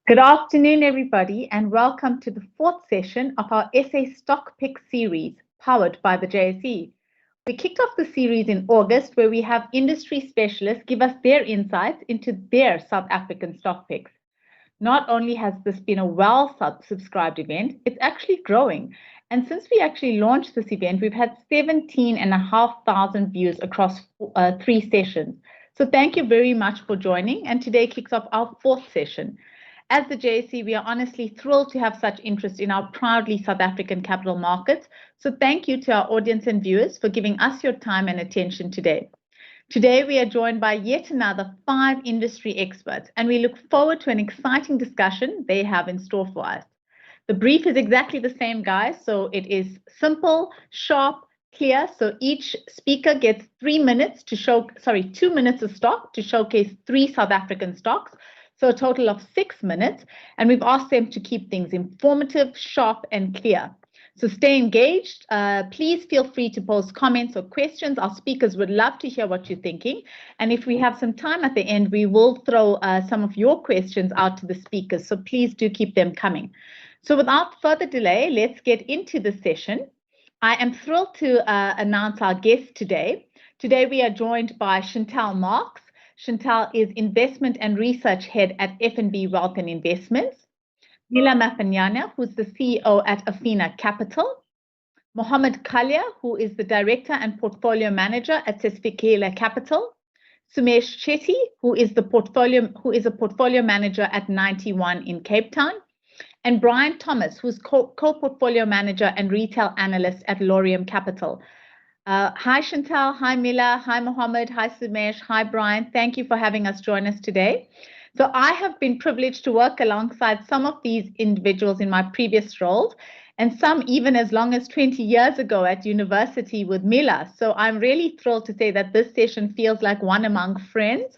Good afternoon, everybody, and welcome to the fourth session of our SA Stock Pick series powered by the JSE. We kicked off the series in August, where we have industry specialists give us their insights into their South African stock picks. Not only has this been a well-subscribed event, it's actually growing. And since we actually launched this event, we've had 17,500 views across 3 sessions. So thank you very much for joining. And today kicks off our fourth session. As the JSE, we are honestly thrilled to have such interest in our proudly South African capital markets. So thank you to our audience and viewers for giving us your time and attention today. Today, we are joined by yet another 5 industry experts, and we look forward to an exciting discussion they have in store for us. The brief is exactly the same, guys. So it is simple, sharp, clear. So each speaker gets 2 minutes of stock to showcase 3 South African stocks. So a total of 6 minutes, and we've asked them to keep things informative, sharp, and clear. So stay engaged. Please feel free to post comments or questions. Our speakers would love to hear what you're thinking. And if we have some time at the end, we will throw some of your questions out to the speakers. So please do keep them coming. So without further delay, let's get into the session. I am thrilled to announce our guest today. Today we are joined by Chantal Marx. Chantal is Investment and Research Head at F&B Wealth and Investments. Mila Mafanyana, who's the CEO at Afina Capital. Mohammed Kalia, who is the Director and Portfolio Manager at Sesfikela Capital. Sumesh Chetty, who is a portfolio manager at 91 in Cape Town. And Brian Thomas, who's co-portfolio manager and retail analyst at Laurium Capital. Hi Chantal, hi Mila, hi Mohammed, hi Sumesh, hi Brian. Thank you for having us join us today. So I have been privileged to work alongside some of these individuals in my previous roles, and some even as long as 20 years ago at university with Mila. So I'm really thrilled to say that this session feels like one among friends.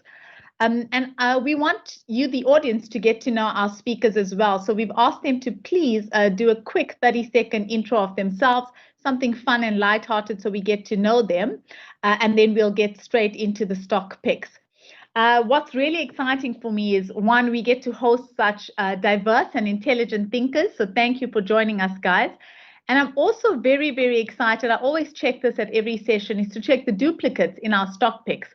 We want you, the audience, to get to know our speakers as well. So we've asked them to please do a quick 30-second intro of themselves, something fun and lighthearted so we get to know them, and then we'll get straight into the stock picks. What's really exciting for me is, one, we get to host such diverse and intelligent thinkers. So thank you for joining us, guys. And I'm also very, very excited. I always check this at every session, is to check the duplicates in our stock picks.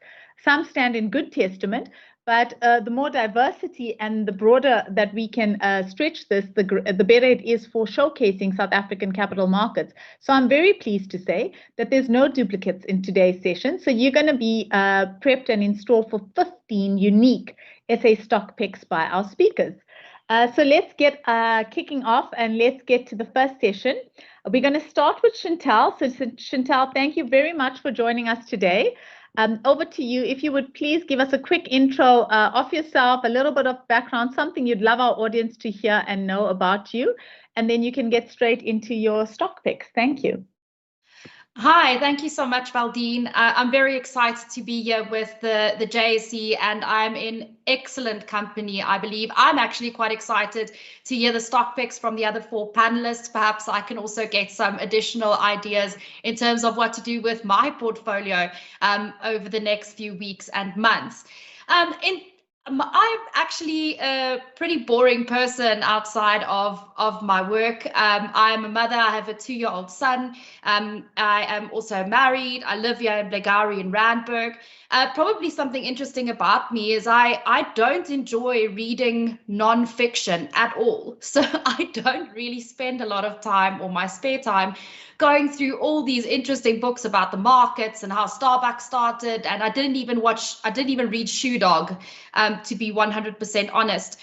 Some stand in good testament, but the more diversity and the broader that we can stretch this, the better it is for showcasing South African capital markets. So I'm very pleased to say that there's no duplicates in today's session. So you're going to be prepped and in store for 15 unique SA stock picks by our speakers. So let's get kicking off, and let's get to the first session. We're going to start with Chantal. So Chantal, thank you very much for joining us today. Over to you. If you would please give us a quick intro of yourself, a little bit of background, something you'd love our audience to hear and know about you, and then you can get straight into your stock picks. Thank you. Hi, thank you so much, Valdine. I'm very excited to be here with the JSE, and I'm in excellent company, I believe. I'm actually quite excited to hear the stock picks from the other 4 panelists. Perhaps I can also get some additional ideas in terms of what to do with my portfolio over the next few weeks and months. I'm actually a pretty boring person outside of my work. I'm a mother. I have a 2-year-old son. I am also married. I live here in Blegari in Randburg. Probably something interesting about me is I don't enjoy reading non-fiction at all. So I don't really spend a lot of time, or my spare time, going through all these interesting books about the markets and how Starbucks started. And I didn't even read Shoe Dog, to be 100% honest.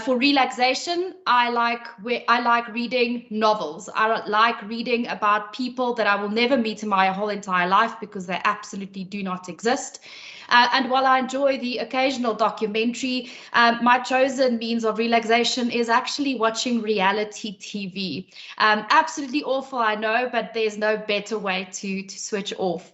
For relaxation, I like reading novels. I like reading about people that I will never meet in my whole entire life, because they absolutely do not exist. And while I enjoy the occasional documentary, my chosen means of relaxation is actually watching reality TV. Absolutely awful, I know, but there's no better way to switch off.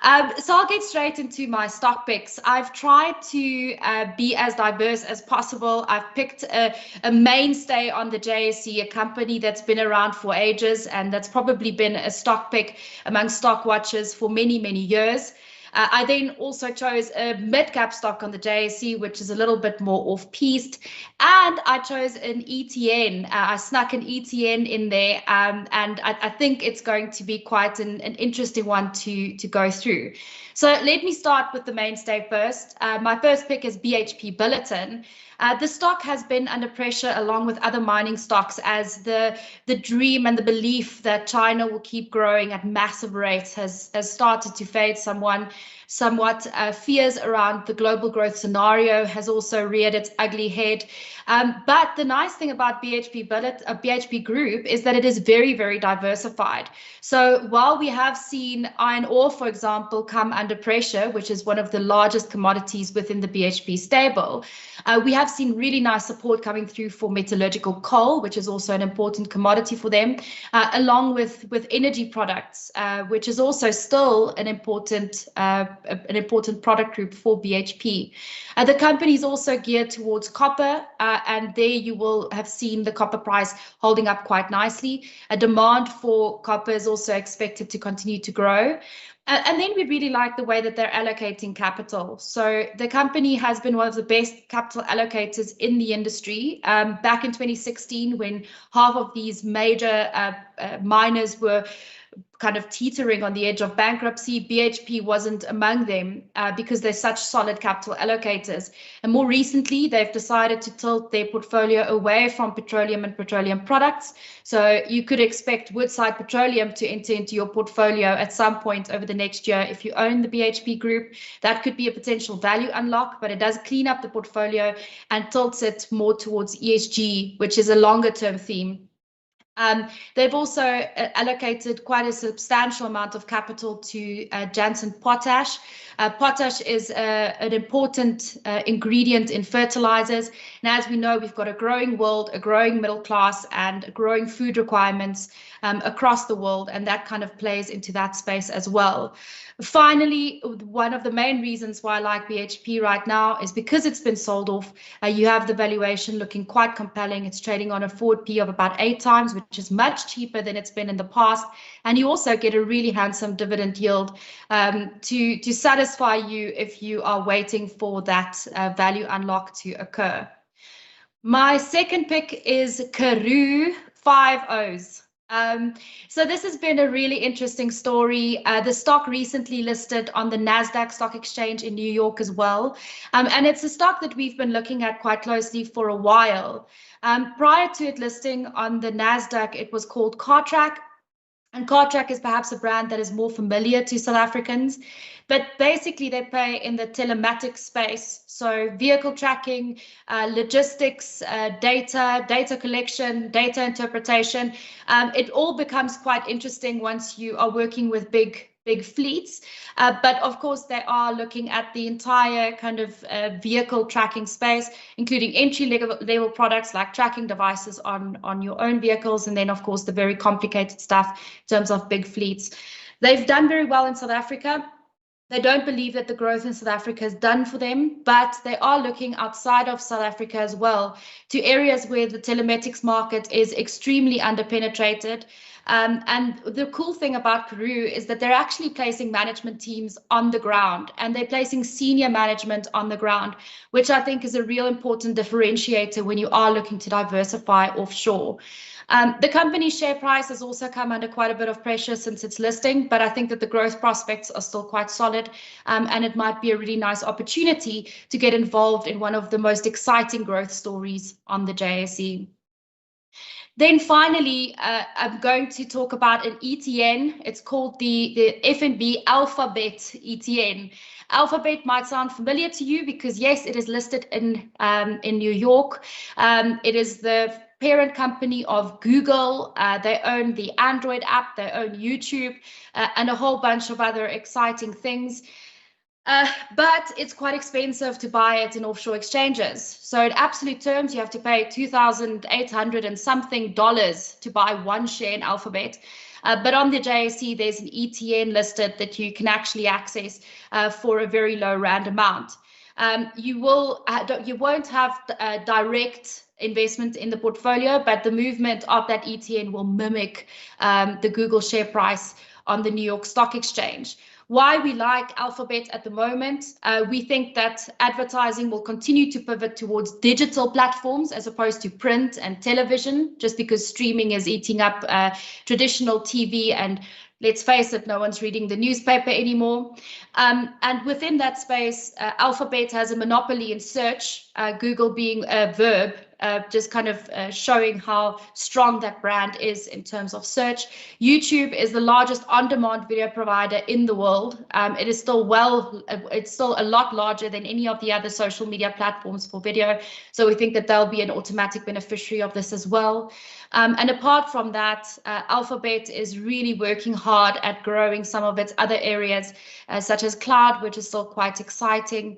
So I'll get straight into my stock picks. I've tried to be as diverse as possible. I've picked a mainstay on the JSE, a company that's been around for ages, and that's probably been a stock pick among stock watchers for many, many years. I then also chose a mid-cap stock on the JSE, which is a little bit more off-piste. And I chose an ETN. I snuck an ETN in there, and I think it's going to be quite an interesting one to go through. So let me start with the mainstay first. My first pick is BHP Billiton. The stock has been under pressure along with other mining stocks as the dream and the belief that China will keep growing at massive rates has started to fade somewhat. Fears around the global growth scenario has also reared its ugly head. But the nice thing about BHP Group is that it is very, very diversified. So while we have seen iron ore, for example, come under pressure, which is one of the largest commodities within the BHP stable, we have seen really nice support coming through for metallurgical coal, which is also an important commodity for them, along with energy products, which is also still an important product group for BHP. The company is also geared towards copper, and there you will have seen the copper price holding up quite nicely. A demand for copper is also expected to continue to grow. And then we really like the way that they're allocating capital. So the company has been one of the best capital allocators in the industry. Back in 2016, when half of these major miners were kind of teetering on the edge of bankruptcy, BHP wasn't among them because they're such solid capital allocators. And more recently, they've decided to tilt their portfolio away from petroleum and petroleum products. So you could expect Woodside Petroleum to enter into your portfolio at some point over the next year if you own the BHP Group. That could be a potential value unlock, but it does clean up the portfolio and tilts it more towards ESG, which is a longer term theme. They've also allocated quite a substantial amount of capital to Jansen Potash. Potash is an important ingredient in fertilizers. And as we know, we've got a growing world, a growing middle class, and growing food requirements across the world. And that kind of plays into that space as well. Finally, one of the main reasons why I like BHP right now is because it's been sold off. You have the valuation looking quite compelling. It's trading on a forward P of about 8 times, which is much cheaper than it's been in the past. And you also get a really handsome dividend yield to satisfy you if you are waiting for that value unlock to occur. My second pick is Karoo 5 O's. So this has been a really interesting story. The stock recently listed on the NASDAQ stock exchange in New York as well. And it's a stock that we've been looking at quite closely for a while. Prior to it listing on the NASDAQ, it was called Cartrack. And Cartrack is perhaps a brand that is more familiar to South Africans, but basically they play in the telematics space. So vehicle tracking, logistics, data collection, data interpretation. It all becomes quite interesting once you are working with big fleets. But of course, they are looking at the entire kind of vehicle tracking space, including entry-level products like tracking devices on your own vehicles, and then, of course, the very complicated stuff in terms of big fleets. They've done very well in South Africa. They don't believe that the growth in South Africa is done for them, but they are looking outside of South Africa as well to areas where the telematics market is extremely underpenetrated. And the cool thing about Karoo is that they're actually placing management teams on the ground, and they're placing senior management on the ground, which I think is a real important differentiator when you are looking to diversify offshore. The company's share price has also come under quite a bit of pressure since its listing, but I think that the growth prospects are still quite solid, and it might be a really nice opportunity to get involved in one of the most exciting growth stories on the JSE. Then finally, I'm going to talk about an ETN. It's called the FNB Alphabet ETN. Alphabet might sound familiar to you because, yes, it is listed in New York. It is the parent company of Google. They own the Android app, they own YouTube, and a whole bunch of other exciting things. But it's quite expensive to buy it in offshore exchanges. So in absolute terms, you have to pay $2,800 and something to buy one share in Alphabet. But on the JSE, there's an ETN listed that you can actually access for a very low rand amount. You won't have direct investment in the portfolio, but the movement of that ETN will mimic the Google share price on the New York Stock Exchange. Why we like Alphabet at the moment. We think that advertising will continue to pivot towards digital platforms as opposed to print and television, just because streaming is eating up traditional TV, and let's face it, no one's reading the newspaper anymore. And within that space, Alphabet has a monopoly in search, Google being a verb, just kind of showing how strong that brand is in terms of search. YouTube is the largest on-demand video provider in the world. It is still it's still a lot larger than any of the other social media platforms for video. So we think that they'll be an automatic beneficiary of this as well. And apart from that, Alphabet is really working hard at growing some of its other areas, such as cloud, which is still quite exciting,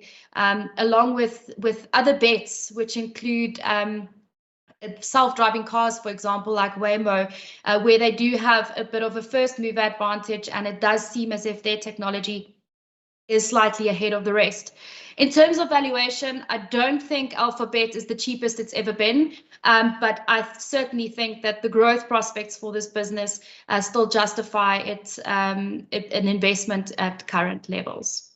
along with other bets, which include self-driving cars, for example, like Waymo, where they do have a bit of a first mover advantage, and it does seem as if their technology is slightly ahead of the rest. In terms of valuation, I don't think Alphabet is the cheapest it's ever been, but I certainly think that the growth prospects for this business still justify an investment at current levels.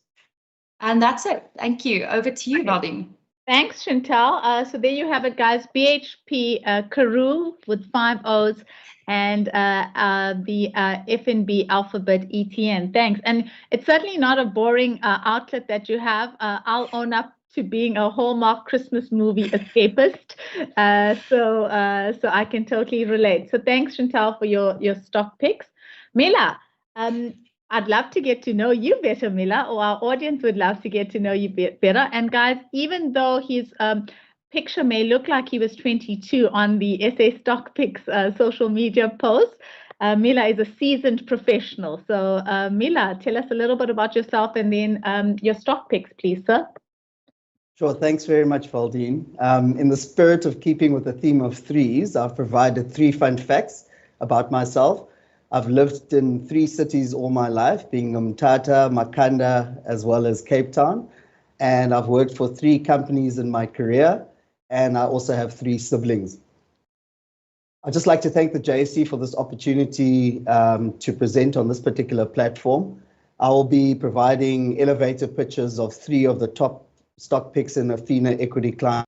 And that's it. Thank you. Over to you, Valdine. Thanks, Chantal. So there you have it, guys. BHP Karoo with 5 O's, and the FNB Alphabet ETN. Thanks. And it's certainly not a boring outlet that you have. I'll own up to being a Hallmark Christmas movie escapist. So I can totally relate. So thanks, Chantal, for your stock picks. Mila, I'd love to get to know you better, Mila, or our audience would love to get to know you better. And guys, even though his picture may look like he was 22 on the SA Stock Picks social media post, Mila is a seasoned professional. So Mila, tell us a little bit about yourself and then your stock picks, please, sir. Sure, thanks very much, Valdine. In the spirit of keeping with the theme of threes, I've provided 3 fun facts about myself. I've lived in 3 cities all my life, being Umtata, Makhanda, as well as Cape Town. And I've worked for 3 companies in my career, and I also have 3 siblings. I'd just like to thank the JSE for this opportunity to present on this particular platform. I will be providing elevator pitches of 3 of the top stock picks in Athena Equity Client.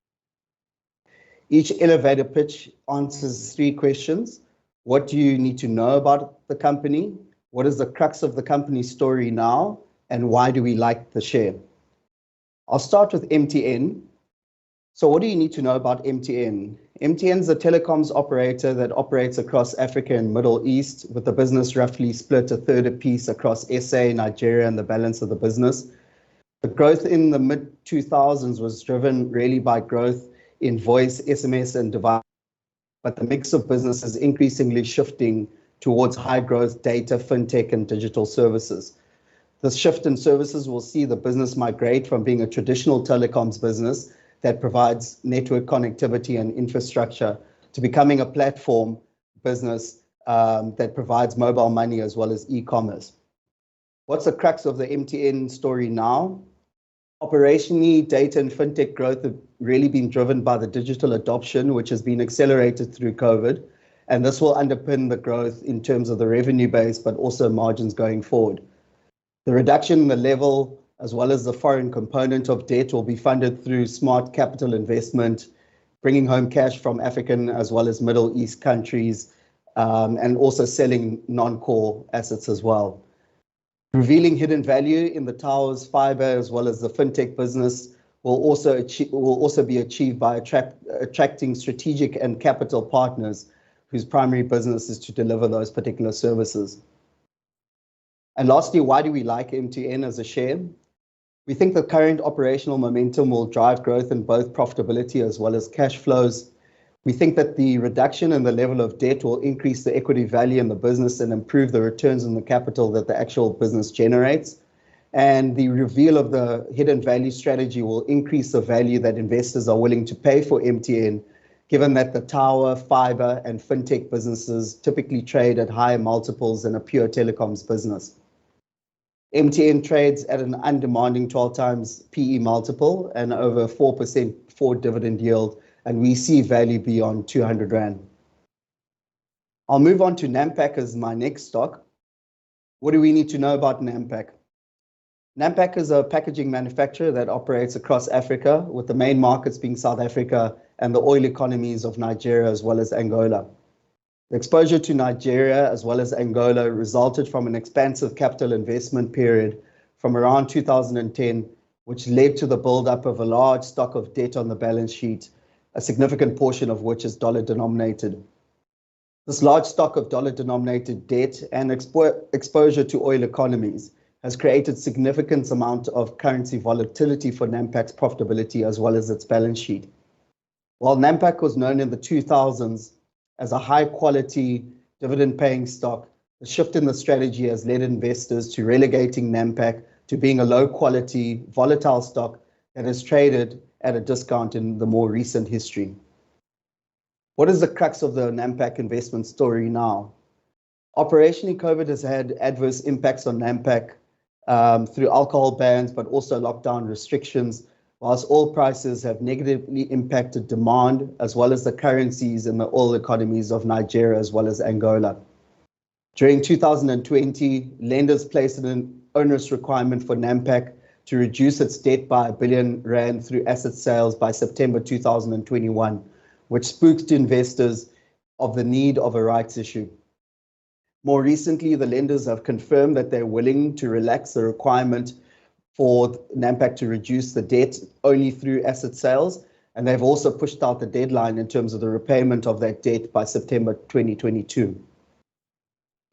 Each elevator pitch answers 3 questions. What do you need to know about the company? What is the crux of the company's story now? And why do we like the share? I'll start with MTN. So what do you need to know about MTN? MTN is a telecoms operator that operates across Africa and Middle East, with the business roughly split a third apiece across SA, Nigeria, and the balance of the business. The growth in the mid-2000s was driven really by growth in voice, SMS, and device. But the mix of business is increasingly shifting towards high growth data, fintech, and digital services. This shift in services will see the business migrate from being a traditional telecoms business that provides network connectivity and infrastructure to becoming a platform business that provides mobile money as well as e-commerce. What's the crux of the MTN story now? Operationally, data and fintech growth have really been driven by the digital adoption, which has been accelerated through COVID. And this will underpin the growth in terms of the revenue base, but also margins going forward. The reduction in the level, as well as the foreign component of debt, will be funded through smart capital investment, bringing home cash from African as well as Middle East countries, and also selling non-core assets as well. Revealing hidden value in the towers, fiber, as well as the fintech business will also be achieved by attracting strategic and capital partners whose primary business is to deliver those particular services. And lastly, why do we like MTN as a share? We think the current operational momentum will drive growth in both profitability as well as cash flows. We think that the reduction in the level of debt will increase the equity value in the business and improve the returns on the capital that the actual business generates. And the reveal of the hidden value strategy will increase the value that investors are willing to pay for MTN, given that the tower, fiber, and fintech businesses typically trade at higher multiples than a pure telecoms business. MTN trades at an undemanding 12 times PE multiple and over 4% forward dividend yield, and we see value beyond 200 Rand. I'll move on to Nampak as my next stock. What do we need to know about Nampak? Nampak is a packaging manufacturer that operates across Africa, with the main markets being South Africa and the oil economies of Nigeria as well as Angola. The exposure to Nigeria as well as Angola resulted from an expansive capital investment period from around 2010, which led to the buildup of a large stock of debt on the balance sheet, a significant portion of which is dollar denominated. This large stock of dollar denominated debt and exposure to oil economies has created significant amount of currency volatility for Nampak's profitability as well as its balance sheet. While Nampak was known in the 2000s as a high quality dividend paying stock, the shift in the strategy has led investors to relegating Nampak to being a low quality, volatile stock that is traded at a discount in the more recent history. What is the crux of the Nampak investment story now? Operationally, COVID has had adverse impacts on Nampak through alcohol bans, but also lockdown restrictions, whilst oil prices have negatively impacted demand as well as the currencies in the oil economies of Nigeria as well as Angola. During 2020, lenders placed an onerous requirement for Nampak to reduce its debt by R1 billion through asset sales by September 2021, which spooked investors of the need of a rights issue. More recently, the lenders have confirmed that they're willing to relax the requirement for Nampak to reduce the debt only through asset sales, and they've also pushed out the deadline in terms of the repayment of that debt by September 2022.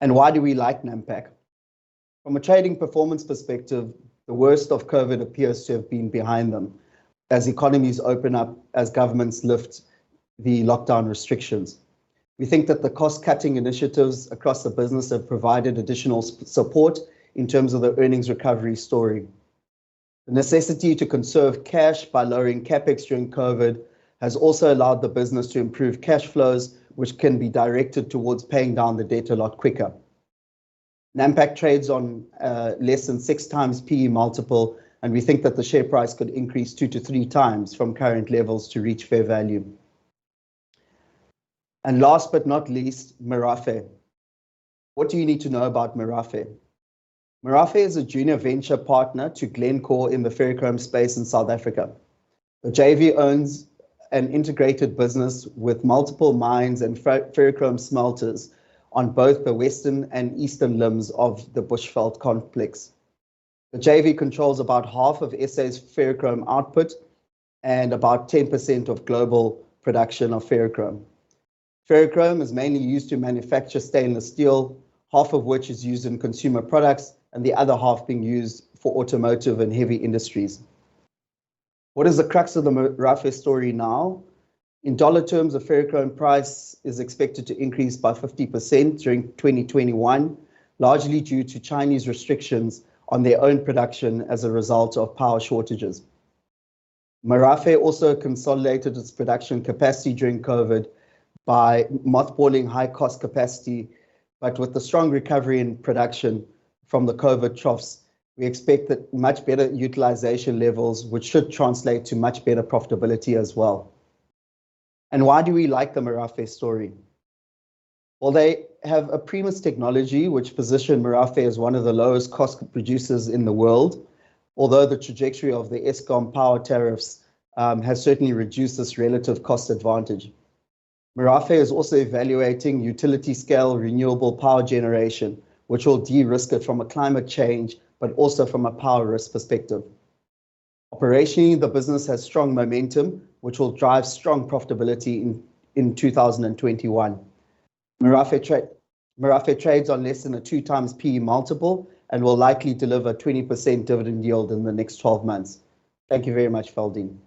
And why do we like Nampak? From a trading performance perspective, the worst of COVID appears to have been behind them as economies open up, as governments lift the lockdown restrictions. We think that the cost-cutting initiatives across the business have provided additional support in terms of the earnings recovery story. The necessity to conserve cash by lowering capex during COVID has also allowed the business to improve cash flows, which can be directed towards paying down the debt a lot quicker. Nampak trades on less than 6 times PE multiple, and we think that the share price could increase 2 to 3 times from current levels to reach fair value. And last but not least, Merafe. What do you need to know about Merafe? Merafe is a junior venture partner to Glencore in the ferrochrome space in South Africa. The JV owns an integrated business with multiple mines and ferrochrome smelters on both the western and eastern limbs of the Bushveld complex. The JV controls about half of SA's ferrochrome output and about 10% of global production of ferrochrome. Ferrochrome is mainly used to manufacture stainless steel, half of which is used in consumer products and the other half being used for automotive and heavy industries. What is the crux of the Merafe story now? In dollar terms, the ferrochrome price is expected to increase by 50% during 2021, largely due to Chinese restrictions on their own production as a result of power shortages. Merafe also consolidated its production capacity during COVID by mothballing high-cost capacity, but with the strong recovery in production from the COVID troughs, we expect that much better utilization levels, which should translate to much better profitability as well. And why do we like the Merafe story? Well, they have a premise technology which position Merafe as one of the lowest cost producers in the world, although the trajectory of the Eskom power tariffs has certainly reduced this relative cost advantage. Merafe is also evaluating utility scale renewable power generation, which will de-risk it from a climate change, but also from a power risk perspective. Operationally, the business has strong momentum, which will drive strong profitability in 2021. Merafe trades on less than a 2 times PE multiple and will likely deliver 20% dividend yield in the next 12 months. Thank you very much, Valdine.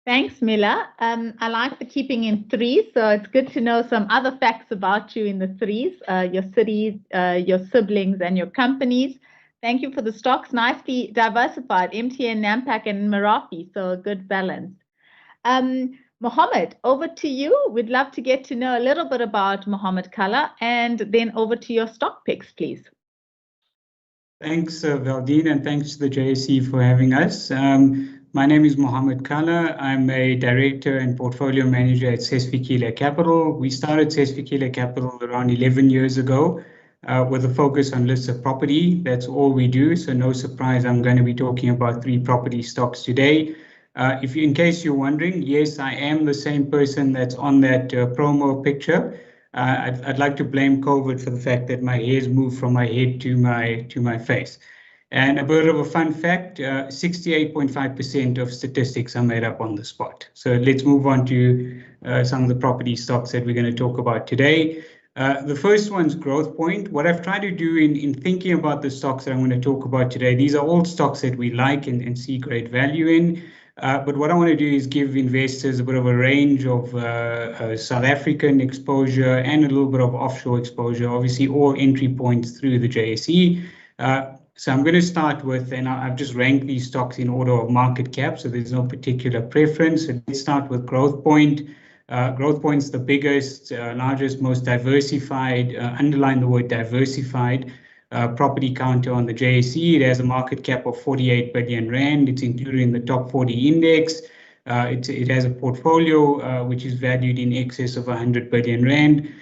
Thanks, Mila. I like the keeping in threes, so it's good to know some other facts about you in the threes, your cities, your siblings, and your companies. Thank you for the stocks, nicely diversified, MTN, Nampak, and Merafe, so a good balance. Mohammed, over to you. We'd love to get to know a little bit about Mohammed Kala, and then over to your stock picks, please. Thanks, Valdine, and thanks to the JSE for having us. My name is Mohammed Kala. I'm a director and portfolio manager at Ses Fikile Capital. We started Ses Fikile Capital around 11 years ago with a focus on listed property. That's all we do. So no surprise, I'm going to be talking about 3 property stocks today. In case you're wondering, yes, I am the same person that's on that promo picture. I'd like to blame COVID for the fact that my hair's moved from my head to my face. And a bit of a fun fact, 68.5% of statistics are made up on the spot. So let's move on to some of the property stocks that we're going to talk about today. The first one's Growth Point. What I've tried to do in thinking about the stocks that I'm going to talk about today, these are all stocks that we like and see great value in. But what I want to do is give investors a bit of a range of South African exposure and a little bit of offshore exposure, obviously all entry points through the JSE. So I'm going to start with, and I've just ranked these stocks in order of market cap, so there's no particular preference. So let's start with Growth Point. Growth Point's the biggest, largest, most diversified, underline the word diversified, property counter on the JSE. It has a market cap of 48 billion rand. It's included in the top 40 index. It has a portfolio which is valued in excess of 100 billion rand.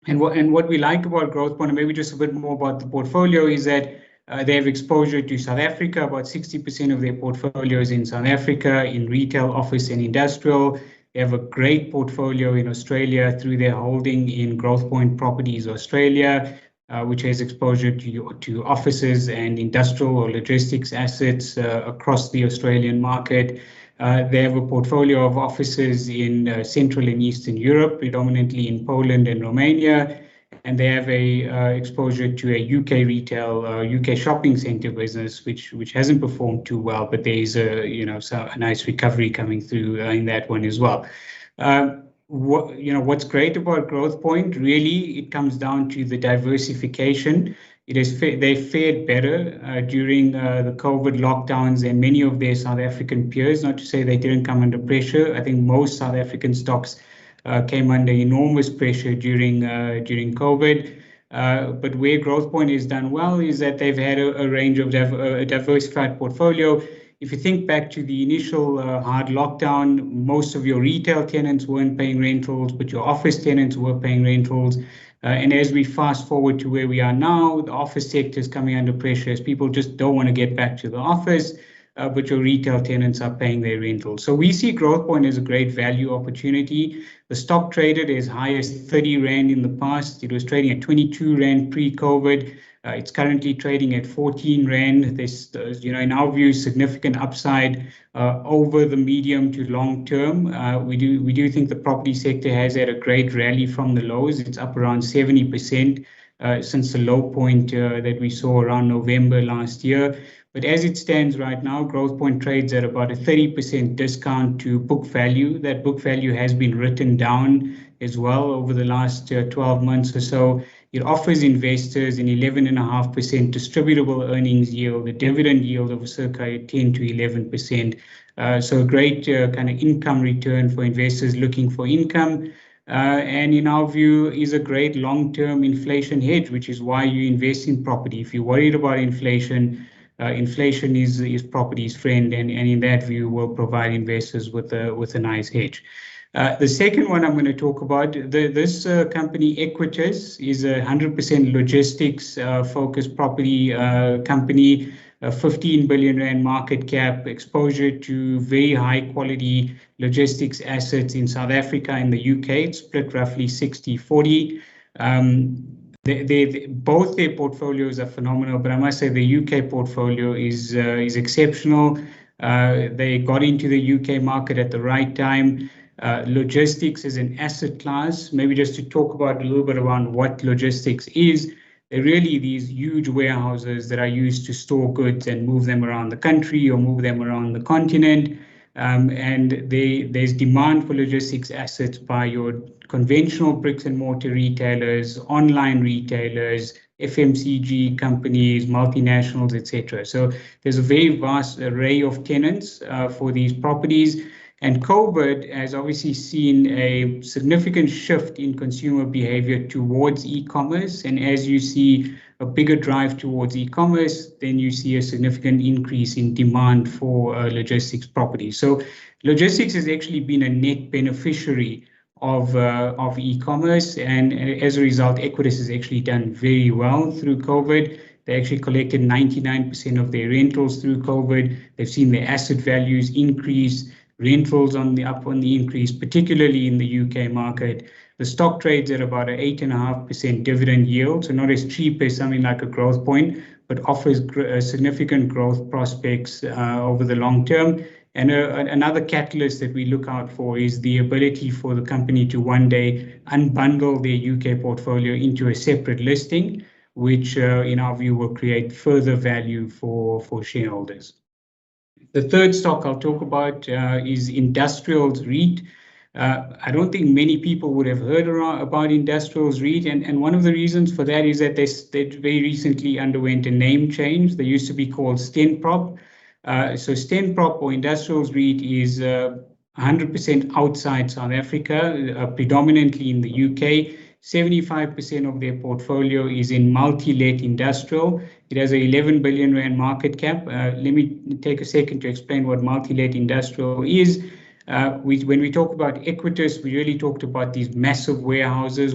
And what we like about Growth Point, and maybe just a bit more about the portfolio, is that they have exposure to South Africa. About 60% of their portfolio is in South Africa, in retail, office, and industrial. They have a great portfolio in Australia through their holding in Growth Point Properties Australia, which has exposure to offices and industrial or logistics assets across the Australian market. They have a portfolio of offices in Central and Eastern Europe, predominantly in Poland and Romania, and they have a exposure to a UK retail, UK shopping centre business, which hasn't performed too well, but there is a nice recovery coming through in that one as well. What's great about Growth Point, really, it comes down to the diversification. They fared better during the COVID lockdowns than many of their South African peers. Not to say they didn't come under pressure. I think most South African stocks came under enormous pressure during COVID. But where Growth Point has done well is that they've had a range of a diversified portfolio. If you think back to the initial hard lockdown, most of your retail tenants weren't paying rentals, but your office tenants were paying rentals. And as we fast forward to where we are now, the office sector is coming under pressure as people just don't want to get back to the office, but your retail tenants are paying their rentals. So we see Growth Point as a great value opportunity. The stock traded as high as 30 Rand in the past. It was trading at 22 Rand pre-COVID. It's currently trading at 14 Rand. There's, in our view, significant upside over the medium to long term. We do think the property sector has had a great rally from the lows. It's up around 70% since the low point that we saw around November last year. But as it stands right now, Growth Point trades at about a 30% discount to book value. That book value has been written down as well over the last 12 months or so. It offers investors an 11.5% distributable earnings yield, a dividend yield of circa 10 to 11%. So a great kind of income return for investors looking for income. And in our view, is a great long-term inflation hedge, which is why you invest in property. If you're worried about inflation, inflation is property's friend, and in that view will provide investors with a nice hedge. The second one I'm going to talk about, this company Equitas is a 100% logistics focused property company, 15 billion rand market cap, exposure to very high quality logistics assets in South Africa and the UK. It's split roughly 60-40. Both their portfolios are phenomenal, but I must say the UK portfolio is exceptional. They got into the UK market at the right time. Logistics is an asset class. Maybe just to talk about a little bit around what logistics is. They're really these huge warehouses that are used to store goods and move them around the country or move them around the continent. And there's demand for logistics assets by your conventional bricks and mortar retailers, online retailers, FMCG companies, multinationals, etc. So there's a very vast array of tenants for these properties. And COVID has obviously seen a significant shift in consumer behavior towards e-commerce. And as you see a bigger drive towards e-commerce, then you see a significant increase in demand for logistics properties. So logistics has actually been a net beneficiary of e-commerce, and as a result, Equites has actually done very well through COVID. They actually collected 99% of their rentals through COVID. They've seen their asset values increase, rentals on the increase, particularly in the UK market. The stock trades at about an 8.5% dividend yield, so not as cheap as something like a Growth Point, but offers significant growth prospects over the long term. And another catalyst that we look out for is the ability for the company to one day unbundle their UK portfolio into a separate listing, which in our view will create further value for shareholders. The third stock I'll talk about is Industrials REIT. I don't think many people would have heard about Industrials REIT, and one of the reasons for that is that they very recently underwent a name change. They used to be called Stenprop. So Stenprop or Industrials REIT is 100% outside South Africa, predominantly in the UK. 75% of their portfolio is in multi-let industrial. It has an 11 billion rand market cap. Let me take a second to explain what multi-let industrial is. When we talk about Equites, we really talked about these massive warehouses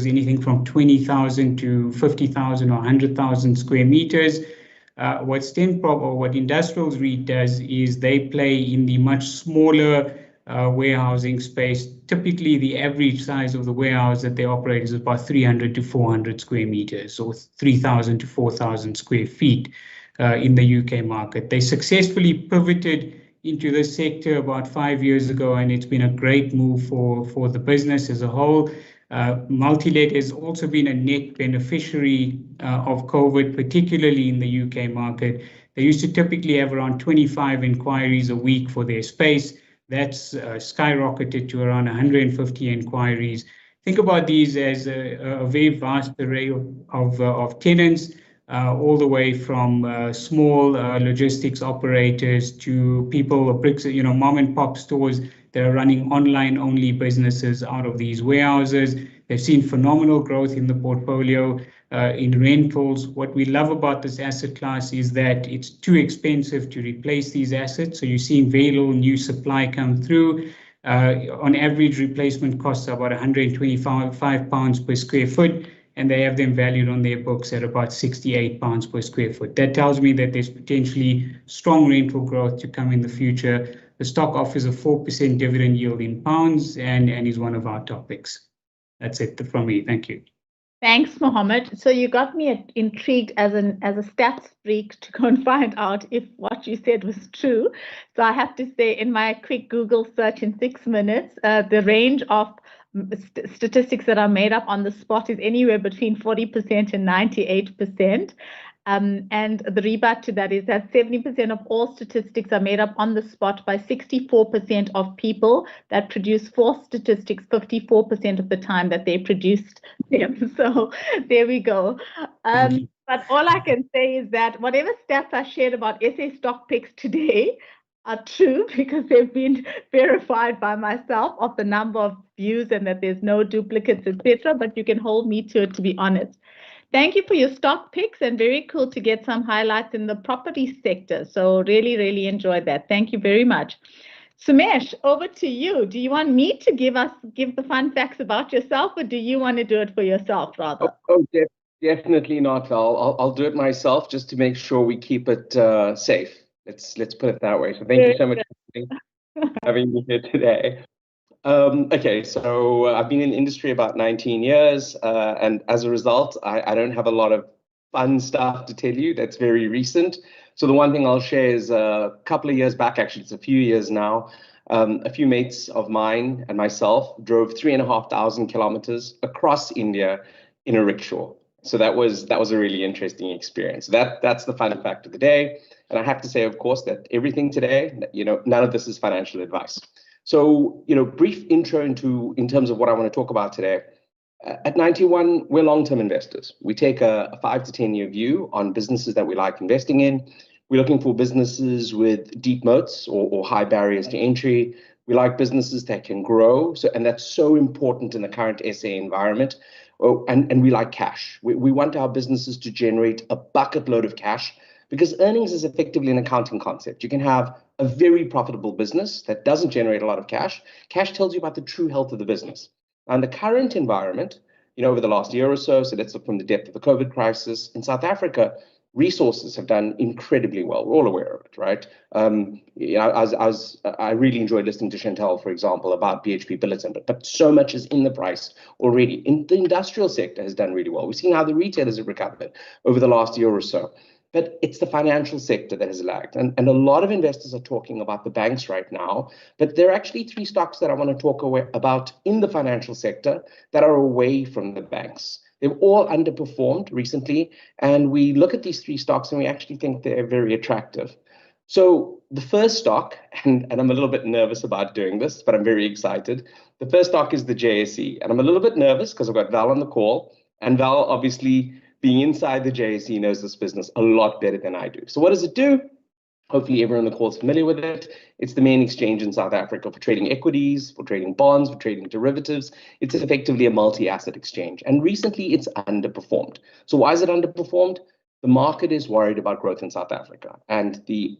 anything from 20,000 to 50,000 or 100,000 square meters. What Stenprop or what Industrials REIT does is they play in the much smaller warehousing space. Typically, the average size of the warehouse that they operate is about 300 to 400 square meters, or 3,000 to 4,000 square feet in the UK market. They successfully pivoted into this sector about 5 years ago, and it's been a great move for the business as a whole. Multi-let has also been a net beneficiary of COVID, particularly in the UK market. They used to typically have around 25 inquiries a week for their space. That's skyrocketed to around 150 inquiries. Think about these as a very vast array of tenants, all the way from small logistics operators to people, bricks, mom and pop stores that are running online only businesses out of these warehouses. They've seen phenomenal growth in the portfolio, in rentals. What we love about this asset class is that it's too expensive to replace these assets. So you're seeing very little new supply come through. On average, replacement costs are about £125 per square foot, and they have them valued on their books at about £68 per square foot. That tells me that there's potentially strong rental growth to come in the future. The stock offers a 4% dividend yield in pounds and is one of our topics. That's it from me. Thank you. Thanks, Mohammed. So you got me intrigued as a stats freak to go and find out if what you said was true. So I have to say, in my quick Google search in 6 minutes, the range of statistics that are made up on the spot is anywhere between 40% and 98%. And the rebut to that is that 70% of all statistics are made up on the spot by 64% of people that produce false statistics 54% of the time that they produced them. So there we go. But all I can say is that whatever stats I shared about SA stock picks today are true, because they've been verified by myself of the number of views and that there's no duplicates, etc. But you can hold me to it, to be honest. Thank you for your stock picks, and very cool to get some highlights in the property sector. So really, really enjoyed that. Thank you very much. Sumesh, over to you. Do you want me to give the fun facts about yourself, or do you want to do it for yourself rather? Definitely not. I'll do it myself, just to make sure we keep it safe. Let's put it that way. So thank you so much for having me here today. Okay, so I've been in the industry about 19 years, and as a result, I don't have a lot of fun stuff to tell you that's very recent. So the one thing I'll share is a couple of years back, actually, it's a few years now, a few mates of mine and myself drove 3,500 kilometers across India in a rickshaw. So that was a really interesting experience. That's the fun fact of the day. And I have to say, of course, that everything today, none of this is financial advice. So, brief intro in terms of what I want to talk about today. At 91, we're long-term investors. We take a 5 to 10 year view on businesses that we like investing in. We're looking for businesses with deep moats or high barriers to entry. We like businesses that can grow. And that's so important in the current SA environment. And we like cash. We want our businesses to generate a bucket load of cash, because earnings is effectively an accounting concept. You can have a very profitable business that doesn't generate a lot of cash. Cash tells you about the true health of the business. And the current environment, over the last year or so let's look from the depth of the COVID crisis in South Africa, resources have done incredibly well. We're all aware of it, right? I really enjoyed listening to Chantal, for example, about BHP Billiton, but so much is in the price already. In the industrial sector has done really well. We've seen how the retailers have recovered over the last year or so. But it's the financial sector that has lagged. And a lot of investors are talking about the banks right now. But there are actually 3 stocks that I want to talk about in the financial sector that are away from the banks. They've all underperformed recently. And we look at these 3 stocks and we actually think they're very attractive. So the first stock, and I'm a little bit nervous about doing this, but I'm very excited. The first stock is the JSE. And I'm a little bit nervous because I've got Val on the call. And Val, obviously, being inside the JSE, knows this business a lot better than I do. So what does it do? Hopefully everyone on the call is familiar with it. It's the main exchange in South Africa for trading equities, for trading bonds, for trading derivatives. It's effectively a multi-asset exchange. And recently it's underperformed. So why is it underperformed? The market is worried about growth in South Africa. And the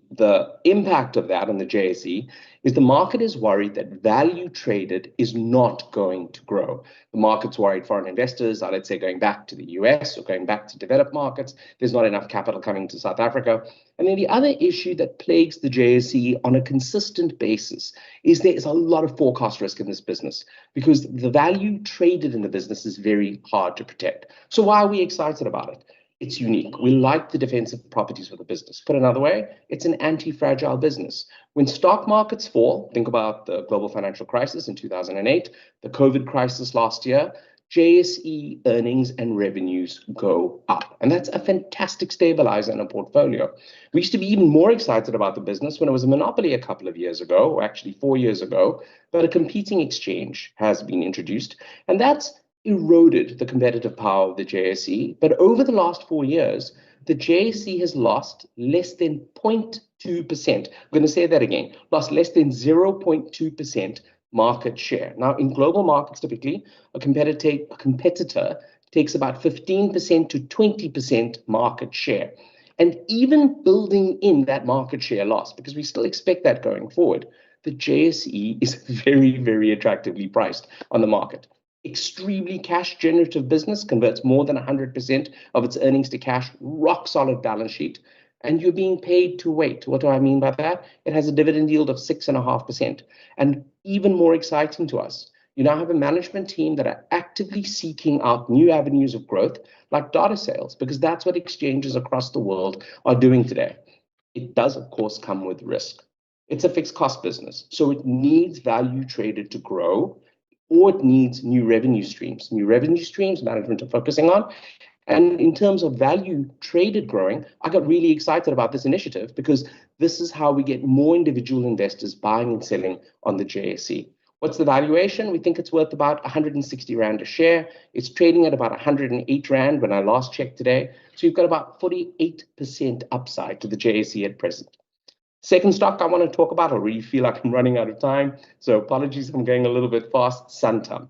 impact of that on the JSE is the market is worried that value traded is not going to grow. The market's worried foreign investors are, let's say, going back to the US or going back to developed markets. There's not enough capital coming to South Africa. And then the other issue that plagues the JSE on a consistent basis is there is a lot of forecast risk in this business because the value traded in the business is very hard to protect. So why are we excited about it? It's unique. We like the defensive properties of the business. Put another way, it's an anti-fragile business. When stock markets fall, think about the global financial crisis in 2008, the COVID crisis last year, JSE earnings and revenues go up. And that's a fantastic stabilizer in a portfolio. We used to be even more excited about the business when it was a monopoly a couple of years ago, or actually 4 years ago, but a competing exchange has been introduced. And that's eroded the competitive power of the JSE, but over the last 4 years, the JSE has lost less than 0.2%. I'm going to say that again, lost less than 0.2% market share. Now, in global markets, typically, a competitor takes about 15% to 20% market share. And even building in that market share loss, because we still expect that going forward, the JSE is very, very attractively priced on the market. Extremely cash generative business, converts more than 100% of its earnings to cash, rock solid balance sheet, and you're being paid to wait. What do I mean by that? It has a dividend yield of 6.5%. And even more exciting to us, you now have a management team that are actively seeking out new avenues of growth, like data sales, because that's what exchanges across the world are doing today. It does, of course, come with risk. It's a fixed cost business, so it needs value traded to grow, or it needs new revenue streams. New revenue streams management are focusing on. And in terms of value traded growing, I got really excited about this initiative because this is how we get more individual investors buying and selling on the JSE. What's the valuation? We think it's worth about 160 Rand a share. It's trading at about 108 Rand when I last checked today. So you've got about 48% upside to the JSE at present. Second stock I want to talk about, I really feel like I'm running out of time, so apologies if I'm going a little bit fast. Santam,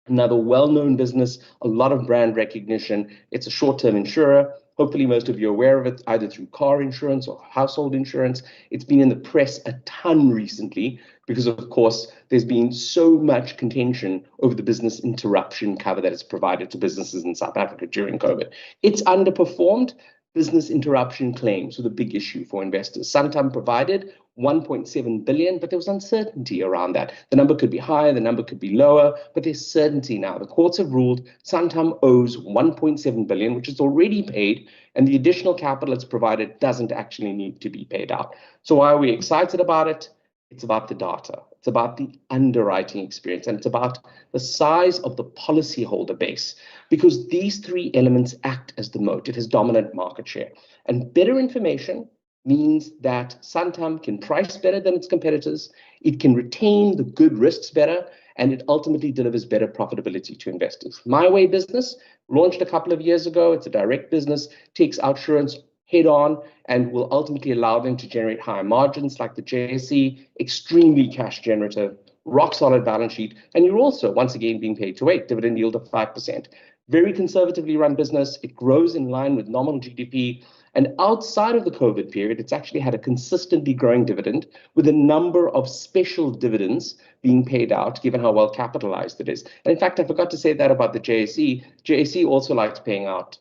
another well-known business, a lot of brand recognition. It's a short-term insurer. Hopefully most of you are aware of it, either through car insurance or household insurance. It's been in the press a ton recently because, of course, there's been so much contention over the business interruption cover that it's provided to businesses in South Africa during COVID. It's underperformed. Business interruption claims were the big issue for investors. Santam provided 1.7 billion, but there was uncertainty around that. The number could be higher, the number could be lower, but there's certainty now. The courts have ruled Santam owes 1.7 billion, which is already paid, and the additional capital it's provided doesn't actually need to be paid out. So why are we excited about it? It's about the data. It's about the underwriting experience, and it's about the size of the policyholder base, because these 3 elements act as the moat. It has dominant market share, and better information means that Santam can price better than its competitors, it can retain the good risks better, and it ultimately delivers better profitability to investors. My Way business, launched a couple of years ago. It's a direct business, takes outsurance head on, and will ultimately allow them to generate higher margins like the JSE, extremely cash generative, rock solid balance sheet, and you're also, once again, being paid to wait, dividend yield of 5%. Very conservatively run business. It grows in line with nominal GDP, And outside of the COVID period, it's actually had a consistently growing dividend with a number of special dividends being paid out, given how well capitalized it is. And in fact, I forgot to say that about the JSE. JSE also likes paying out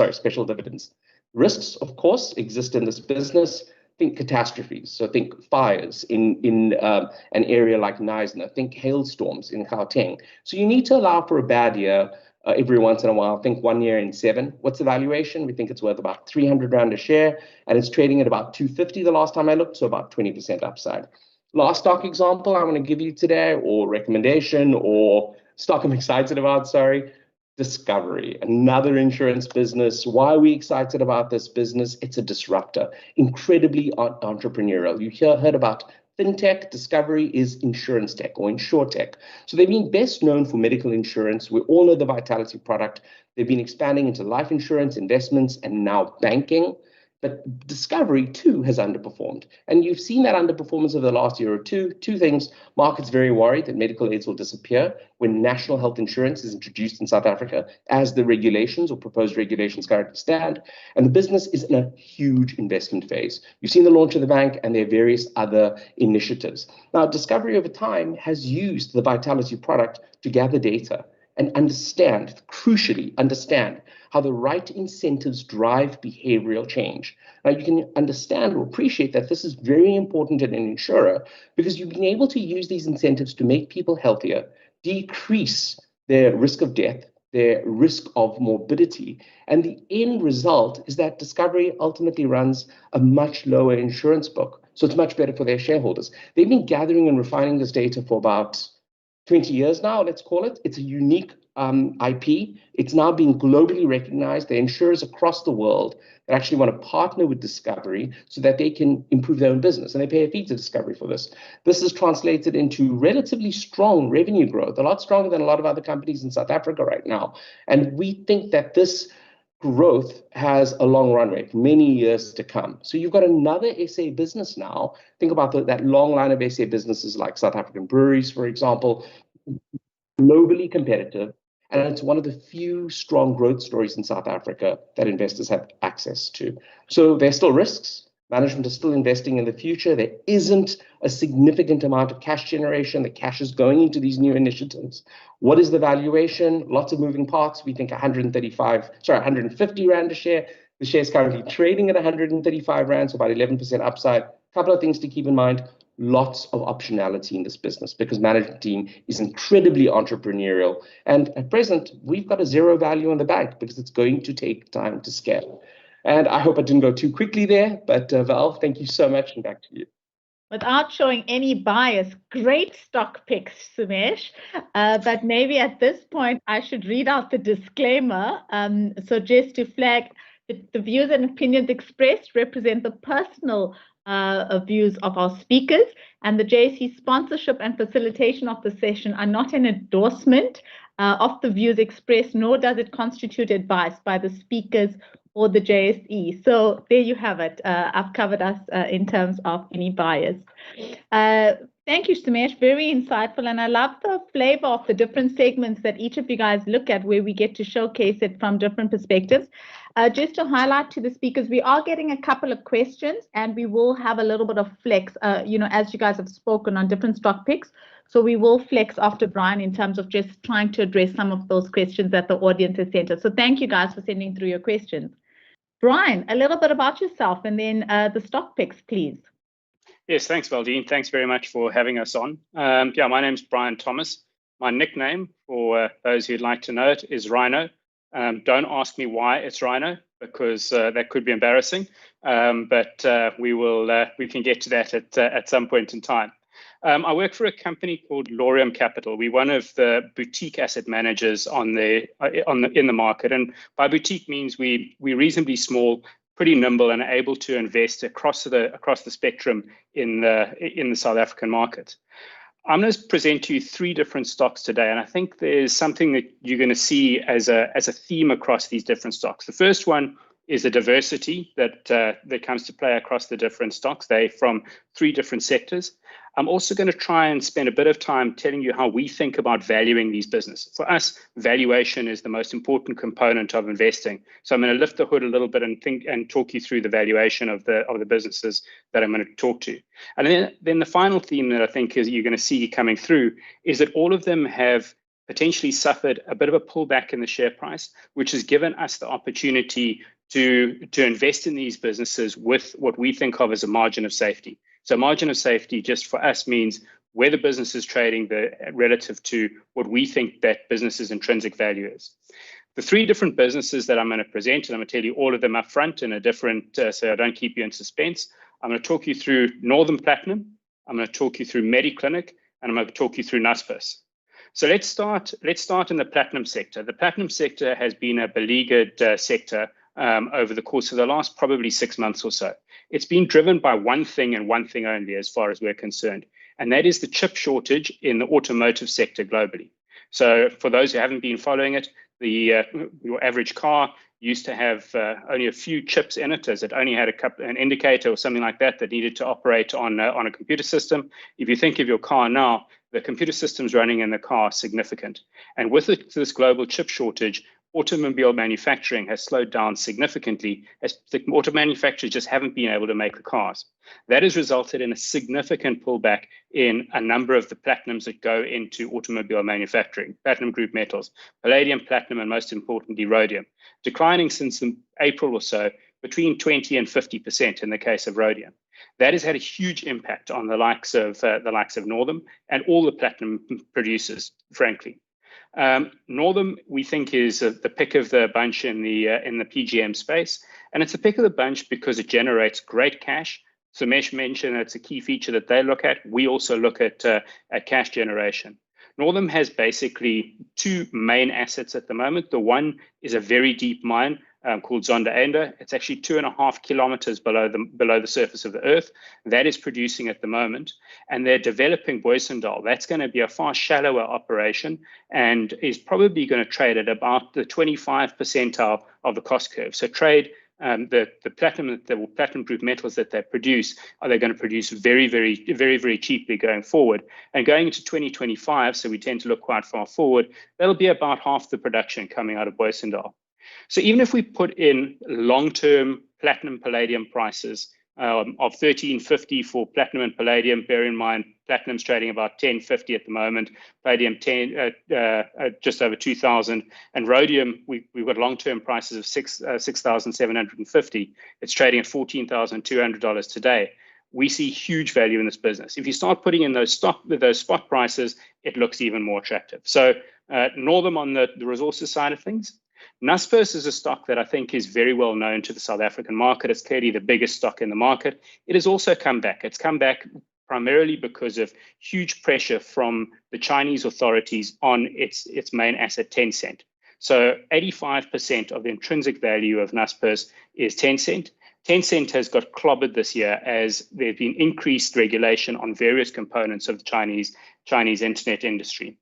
special dividends. Risks, of course, exist in this business. Think catastrophes. So think fires in an area like Knysna. Think hailstorms in Gauteng. So you need to allow for a bad year every once in a while. Think 1 year in 7. What's the valuation? We think it's worth about 300 Rand a share, and it's trading at about 250 the last time I looked, so about 20% upside. Last stock example I want to give you today, or recommendation, or stock I'm excited about, sorry. Discovery, another insurance business. Why are we excited about this business? It's a disruptor, incredibly entrepreneurial. You heard about fintech. Discovery is insurance tech or insurtech. So they've been best known for medical insurance. We all know the Vitality product. They've been expanding into life insurance, investments, and now banking. But Discovery, too, has underperformed. And you've seen that underperformance over the last year or two. Two things. Market's very worried that medical aids will disappear when national health insurance is introduced in South Africa as the regulations or proposed regulations currently stand. And the business is in a huge investment phase. You've seen the launch of the bank and there are various other initiatives. Now, Discovery over time has used the Vitality product to gather data and crucially understand how the right incentives drive behavioral change. Now, you can understand or appreciate that this is very important in an insurer because you've been able to use these incentives to make people healthier, decrease their risk of death, their risk of morbidity. And the end result is that Discovery ultimately runs a much lower insurance book. So it's much better for their shareholders. They've been gathering and refining this data for about 20 years now, let's call it. It's a unique IP. It's now being globally recognized. There are insurers across the world that actually want to partner with Discovery so that they can improve their own business, and they pay a fee to Discovery for this. This is translated into relatively strong revenue growth, a lot stronger than a lot of other companies in South Africa right now. And we think that this growth has a long runway, many years to come. So you've got another SA business now. Think about that long line of SA businesses like South African breweries, for example, globally competitive. And it's one of the few strong growth stories in South Africa that investors have access to. So there's still risks. Management is still investing in the future. There isn't a significant amount of cash generation. The cash is going into these new initiatives. What is the valuation? Lots of moving parts. We think 150 Rand a share. The share is currently trading at 135 Rand, so about 11% upside. A couple of things to keep in mind. Lots of optionality in this business because management team is incredibly entrepreneurial. And at present, we've got a zero value on the bank because it's going to take time to scale. And I hope I didn't go too quickly there, but Val, thank you so much, and back to you. Without showing any bias, great stock picks, Sumesh. But maybe at this point, I should read out the disclaimer. So just to flag, the views and opinions expressed represent the personal views of our speakers, and the JSE sponsorship and facilitation of the session are not an endorsement of the views expressed, nor does it constitute advice by the speakers or the JSE. So there you have it. I've covered us in terms of any bias. Thank you, Sumesh. Very insightful. And I love the flavor of the different segments that each of you guys look at, where we get to showcase it from different perspectives. Just to highlight to the speakers, we are getting a couple of questions, and we will have a little bit of flex, as you guys have spoken on different stock picks. So we will flex after Brian in terms of just trying to address some of those questions that the audience has sent us. So thank you guys for sending through your questions. Brian, a little bit about yourself and then the stock picks, please. Yes, thanks, Valdine. Thanks very much for having us on. My name's Brian Thomas. My nickname, for those who'd like to know it, is Rhino. Don't ask me why it's Rhino, because that could be embarrassing. But we can get to that at some point in time. I work for a company called Laurium Capital. We're one of the boutique asset managers in the market, and by boutique means we're reasonably small, pretty nimble, and able to invest across the spectrum in the South African market. I'm going to present to you 3 different stocks today, and I think there's something that you're going to see as a theme across these different stocks. The first one is the diversity that comes to play across the different stocks. They're from 3 different sectors. I'm also going to try and spend a bit of time telling you how we think about valuing these businesses. For us, valuation is the most important component of investing. So I'm going to lift the hood a little bit and talk you through the valuation of the businesses that I'm going to talk to. And then the final theme that I think is you're going to see coming through is that all of them have potentially suffered a bit of a pullback in the share price, which has given us the opportunity to invest in these businesses with what we think of as a margin of safety. So margin of safety just for us means where the business is trading relative to what we think that business's intrinsic value is. The 3 different businesses that I'm going to present, and I'm going to tell you all of them up front in a different, so I don't keep you in suspense. I'm going to talk you through Northern Platinum, I'm going to talk you through MediClinic, and I'm going to talk you through Naspers. So let's start in the platinum sector. The platinum sector has been a beleaguered sector over the course of the last probably 6 months or so. It's been driven by one thing and one thing only as far as we're concerned, and that is the chip shortage in the automotive sector globally. So for those who haven't been following it, your average car used to have only a few chips in it, as it only had an indicator or something like that needed to operate on a computer system. If you think of your car now, the computer systems running in the car are significant. And with this global chip shortage, automobile manufacturing has slowed down significantly as the auto manufacturers just haven't been able to make the cars. That has resulted in a significant pullback in a number of the platinums that go into automobile manufacturing, platinum group metals, palladium, platinum, and most importantly, rhodium, declining since April or so between 20 and 50% in the case of rhodium. That has had a huge impact on the likes of Northam and all the platinum producers, frankly. Northam, we think, is the pick of the bunch in the PGM space, and it's a pick of the bunch because it generates great cash. Sumesh mentioned it's a key feature that they look at. We also look at cash generation. Northam has basically 2 main assets at the moment. The one is a very deep mine called Zondereinde. It's actually 2.5 kilometers below the surface of the earth. That is producing at the moment, and they're developing Booysendal. That's going to be a far shallower operation and is probably going to trade at about the 25 percentile of the cost curve. So trade the platinum group metals that they produce, are they going to produce very, very, very, very cheaply going forward? And going into 2025, so we tend to look quite far forward, that'll be about half the production coming out of Booysendal. So even if we put in long-term platinum palladium prices of $13.50 for platinum and palladium, bear in mind platinum's trading about $10.50 at the moment, palladium just over 2,000, and rhodium we've got long-term prices of $6,750. It's trading at $14,200 today. We see huge value in this business. If you start putting in those spot prices, it looks even more attractive. So Northam on the resources side of things. Naspers is a stock that I think is very well known to the South African market. It's clearly the biggest stock in the market. It has also come back. It's come back primarily because of huge pressure from the Chinese authorities on its main asset, Tencent. So 85% of the intrinsic value of Naspers is Tencent. Tencent has got clobbered this year as there's been increased regulation on various components of the Chinese internet industry.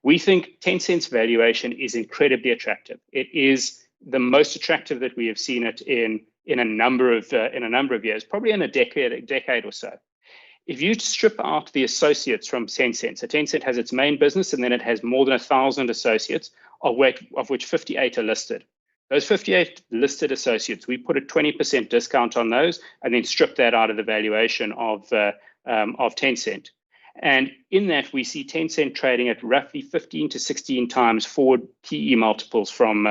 We think Tencent's valuation is incredibly attractive. It is the most attractive that we have seen it in a number of years, probably in a decade or so. If you strip out the associates from Tencent, so Tencent has its main business and then it has more than 1,000 associates, of which 58 are listed. Those 58 listed associates, we put a 20% discount on those and then strip that out of the valuation of Tencent. And in that, we see Tencent trading at roughly 15 to 16 times forward PE multiples from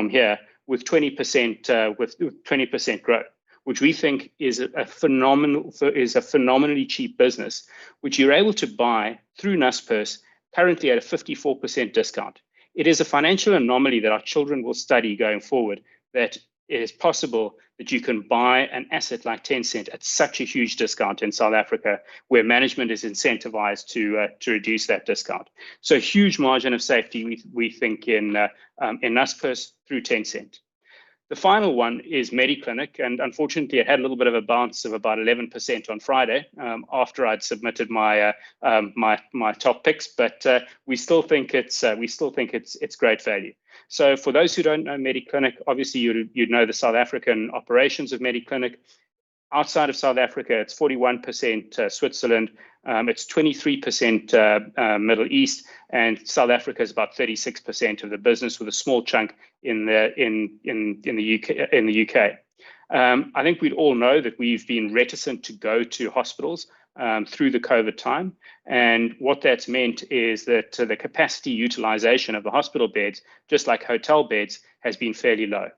here, with 20% growth, which we think is a phenomenally cheap business, which you're able to buy through Naspers currently at a 54% discount. It is a financial anomaly that our children will study going forward, that it is possible that you can buy an asset like Tencent at such a huge discount in South Africa, where management is incentivized to reduce that discount. So huge margin of safety, we think, in Naspers through Tencent. The final one is Mediclinic, and unfortunately, it had a little bit of a bounce of about 11% on Friday after I'd submitted my my top picks. But we still think it's great value. So for those who don't know Mediclinic, obviously you'd know the South African operations of Mediclinic. Outside of South Africa, it's 41% Switzerland, it's 23% Middle East, and South Africa is about 36% of the business, with a small chunk in the UK. I think we'd all know that we've been reticent to go to hospitals through the COVID time, and what that's meant is that the capacity utilization of the hospital beds, just like hotel beds, has been fairly low.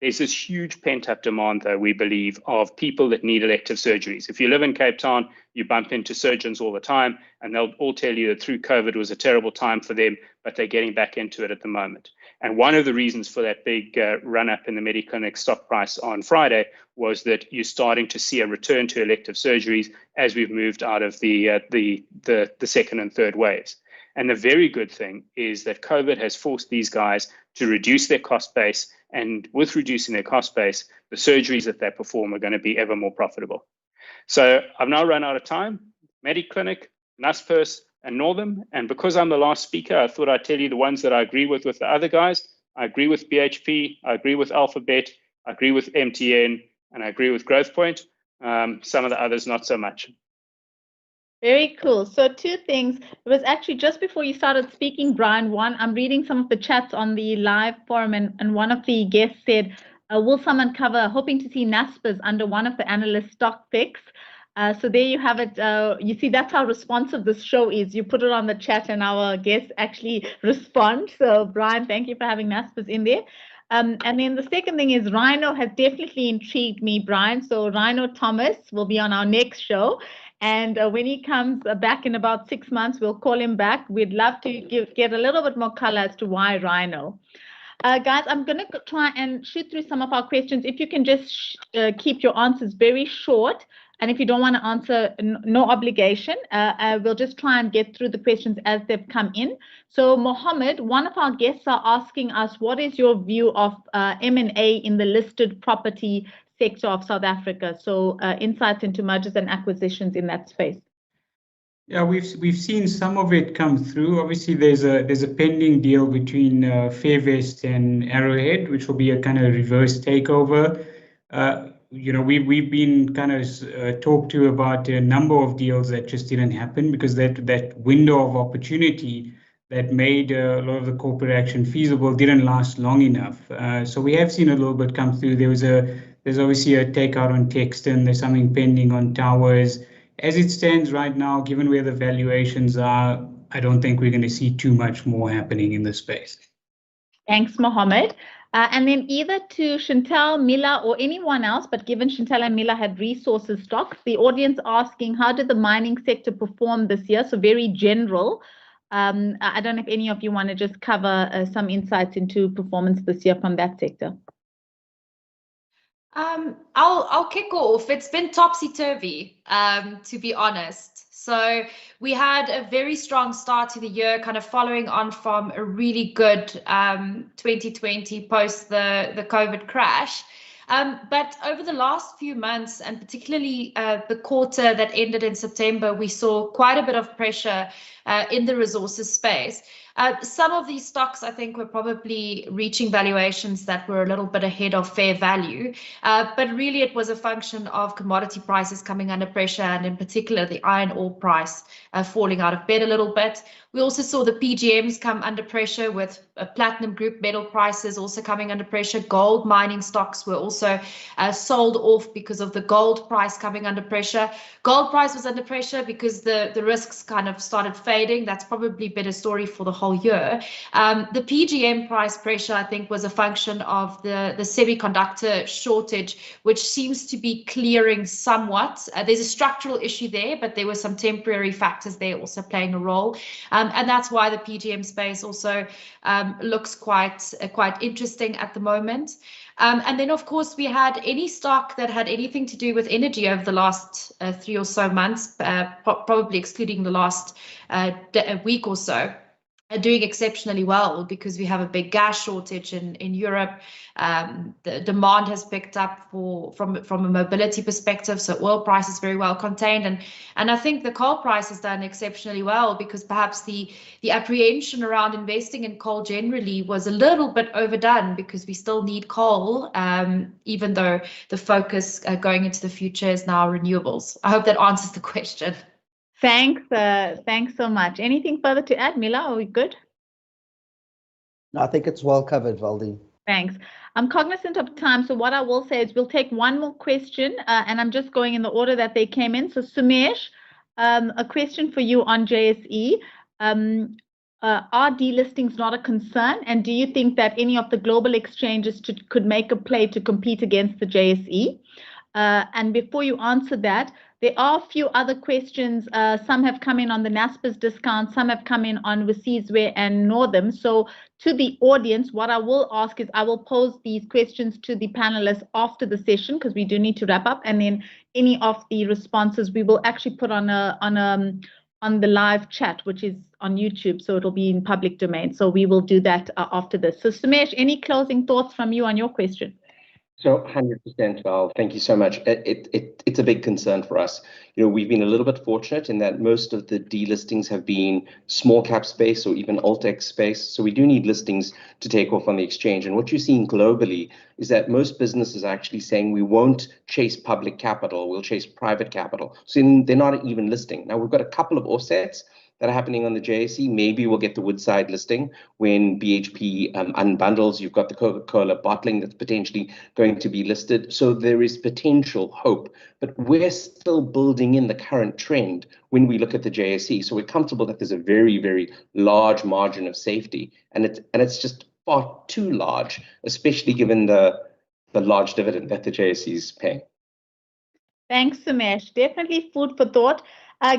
There's this huge pent-up demand, though, we believe, of people that need elective surgeries. If you live in Cape Town, you bump into surgeons all the time, and they'll all tell you that through COVID was a terrible time for them, but they're getting back into it at the moment. And one of the reasons for that big run-up in the Mediclinic stock price on Friday was that you're starting to see a return to elective surgeries as we've moved out of the second and third waves. And the very good thing is that COVID has forced these guys to reduce their cost base, and with reducing their cost base, the surgeries that they perform are going to be ever more profitable. So I've now run out of time. Mediclinic, Naspers, and Northam. And because I'm the last speaker, I thought I'd tell you the ones that I agree with the other guys. I agree with BHP, I agree with Alphabet, I agree with MTN, and I agree with GrowthPoint. Some of the others, not so much. Very cool. So two things. It was actually just before you started speaking, Brian. One, I'm reading some of the chats on the live forum, and one of the guests said, will someone cover, hoping to see Naspers under one of the analyst stock picks? So there you have it. You see, that's how responsive this show is. You put it on the chat and our guests actually respond. So Brian, thank you for having Naspers in there. And then the second thing is Rhino has definitely intrigued me, Brian. So Rhino Thomas will be on our next show. And when he comes back in about 6 months, we'll call him back. We'd love to get a little bit more color as to why Rhino. Guys, I'm going to try and shoot through some of our questions. If you can just keep your answers very short. And if you don't want to answer, no obligation. We'll just try and get through the questions as they've come in. So Mohammed, one of our guests are asking us, what is your view of M&A in the listed property sector of South Africa? So insights into mergers and acquisitions in that space. Yeah, we've seen some of it come through. Obviously, there's a pending deal between Fairvest and Arrowhead, which will be a kind of reverse takeover. You know, we've been kind of talked to about a number of deals that just didn't happen because that window of opportunity that made a lot of the corporate action feasible didn't last long enough. So we have seen a little bit come through. There's obviously a takeout on Texton. There's something pending on Towers. As it stands right now, given where the valuations are, I don't think we're going to see too much more happening in this space. Thanks, Mohammed. And then either to Chantal, Mila, or anyone else, but given Chantal and Mila had resources stocks, the audience asking, how did the mining sector perform this year? So very general. I don't know if any of you want to just cover some insights into performance this year from that sector. I'll kick off. It's been topsy-turvy, to be honest. So we had a very strong start to the year, kind of following on from a really good 2020 post the COVID crash. But over the last few months, and particularly the quarter that ended in September, we saw quite a bit of pressure in the resources space. Some of these stocks, I think, were probably reaching valuations that were a little bit ahead of fair value. But really, it was a function of commodity prices coming under pressure, and in particular, the iron ore price falling out of bed a little bit. We also saw the PGMs come under pressure, with platinum group metal prices also coming under pressure. Gold mining stocks were also sold off because of the gold price coming under pressure. Gold price was under pressure because the risks kind of started fading. That's probably been a story for the whole year. The PGM price pressure, I think, was a function of the semiconductor shortage, which seems to be clearing somewhat. There's a structural issue there, but there were some temporary factors there also playing a role. And that's why the PGM space also looks quite interesting at the moment. And then, of course, we had any stock that had anything to do with energy over the last 3 or so months, probably excluding the last week or so. doing exceptionally well because we have a big gas shortage in Europe. The demand has picked up from a mobility perspective, so oil price is very well contained, and I think the coal price has done exceptionally well because perhaps the apprehension around investing in coal generally was a little bit overdone because we still need coal, even though the focus going into the future is now renewables. I hope that answers the question. Thanks so much. Anything further to add, Mila? Are we good? I think it's well covered, Valdine. Thanks. I'm cognizant of time, so what I will say is we'll take one more question, and I'm just going in the order that they came in. So Sumesh, a question for you on JSE. Are delistings not a concern, and do you think that any of the global exchanges could make a play to compete against the JSE? And before you answer that, there are a few other questions. Some have come in on the NASPERS discount, some have come in on Receivewear and Northam. So to the audience, what I will ask is I will pose these questions to the panelists after the session because we do need to wrap up, and then any of the responses we will actually put on the live chat, which is on YouTube, so it'll be in public domain. So we will do that after this. So Sumesh, any closing thoughts from you on your question? So 100%, Val. Thank you so much. It's a big concern for us. We've been a little bit fortunate in that most of the delistings have been small cap space or even alt-ex space. So we do need listings to take off on the exchange. And what you're seeing globally is that most businesses are actually saying we won't chase public capital, we'll chase private capital. So they're not even listing. Now we've got a couple of offsets that are happening on the JSE. Maybe we'll get the Woodside listing when BHP unbundles. You've got the Coca-Cola bottling that's potentially going to be listed. So there is potential hope, but we're still building in the current trend when we look at the JSE. So we're comfortable that there's a very, very large margin of safety, and it's just far too large, especially given the large dividend that the JSE is paying. Thanks, Sumesh. Definitely food for thought.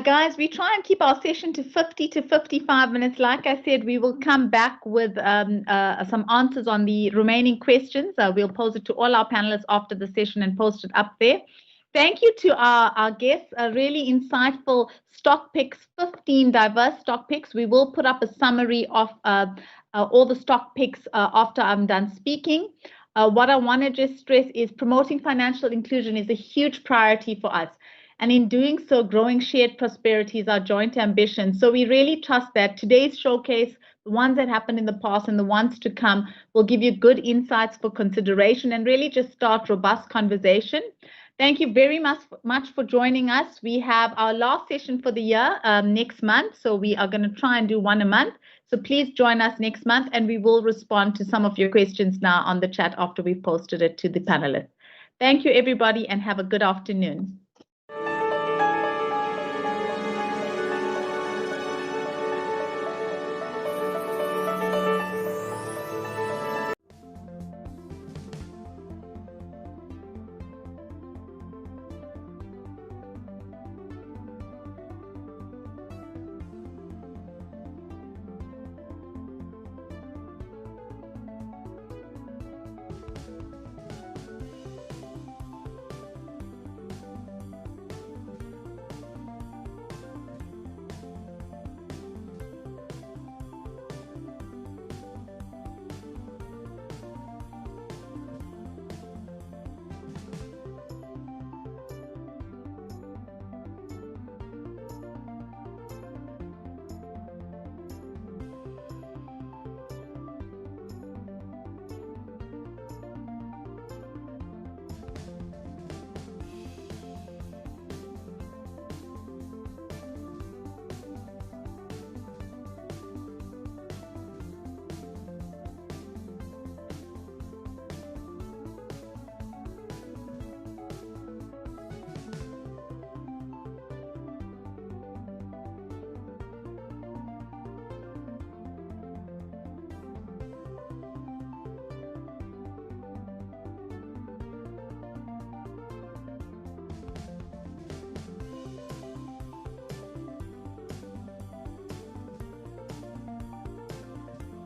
Guys, we try and keep our session to 50 to 55 minutes. Like I said, we will come back with some answers on the remaining questions. We'll pose it to all our panelists after the session and post it up there. Thank you to our guests, really insightful stock picks, 15 diverse stock picks. We will put up a summary of all the stock picks after I'm done speaking. What I want to just stress is promoting financial inclusion is a huge priority for us. And in doing so, growing shared prosperity is our joint ambition. So we really trust that today's showcase, the ones that happened in the past and the ones to come, will give you good insights for consideration and really just start robust conversation. Thank you very much for joining us. We have our last session for the year next month. So we are going to try and do one a month. So please join us next month, and we will respond to some of your questions now on the chat after we've posted it to the panelists. Thank you, everybody, and have a good afternoon.